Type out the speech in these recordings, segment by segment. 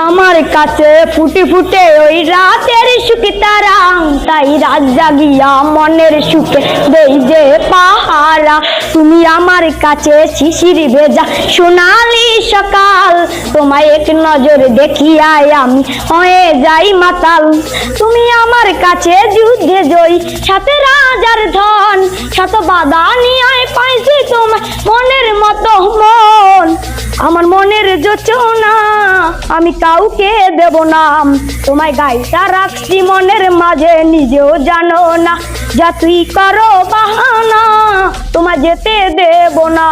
আমার কাছে ফুটে ফুটে ওই রাতের সুখে তারা, তাই রাত জাগিয়া মনের সুখে দেই যে পাহারা। তুমি আমার কাছে শিশির ভেজা সোনালি সকাল, তোমায় এক নজর দেখিয়াই আমি হয়ে যাই মাতাল। তুমি আমার কাছে যুদ্ধে জয়ী সাথে রাজার ধন, শত বাধা নিয়ে পাইছি তোমার মনের মতো মন। আমার মনের যোচনা আমি কাউকে দেব না, তোমায় গাইটা রাখছি মনের মাঝে নিজেও জানো না। যা তুই করো বাহানা তোমায় যেতে দেব না,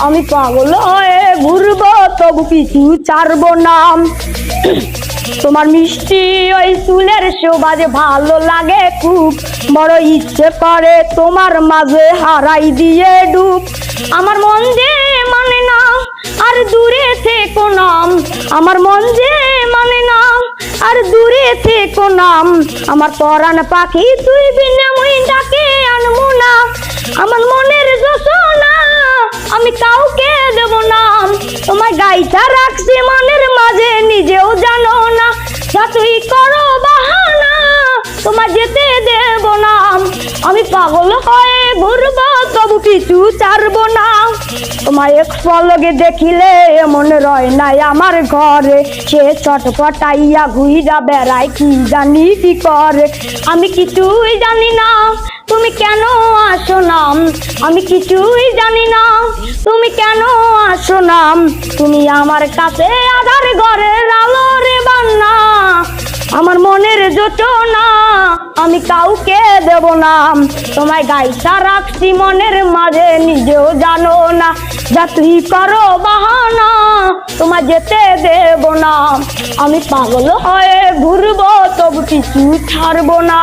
আমি পাগল হয়ে ঘুরবো তবু কিছু ছাড়বো না। তোমার মিষ্টি ওই চুলের শোভা যে ভালো লাগে খুব, বড় ইচ্ছে করে তোমার মাঝে হারাই দিয়ে ডুব। আমার মন যে মানে না আর দূরে থেকো নাম, আমার মন যে মানে না আর দূরে থেকো নাম। আমার পরাণ পাখি তুই বিনে মুই ডাকে আনবো না, আমার মনের যোচনা আমি কাউকে দেব না, তোমায় গাইটা রাখছি মনের মাঝে নিজেও জানো না। যা তুই করো বাহানা তোমায় যেতে দেব না, আমি পাগল হয়ে ঘুরবো তবু কিছু ছাড়বো না। তোমায় এক পলকে দেখিলে মনে রয় নাই আমার ঘরে, সে চটপটাইয়া ঘুইরা বেড়ায় কি জানি কি করে। আমি কিছুই জানি না তুমি কেন আসো না, আমি কিছুই জানি না তুমি কেন আসো না। তুমি আমার কাছে আধার ঘরের আলো রে বান্না, আমার মনের যোচনা আমি কাউকে দেব না, তোমায় গাইটা রাখছি মনের মাঝে নিজেও জানো না। যা তুই করো বাহানা তোমায় যেতে দেব না, আমি পাগল হয়ে ঘুরবো তবু কিছু ছাড়বো না।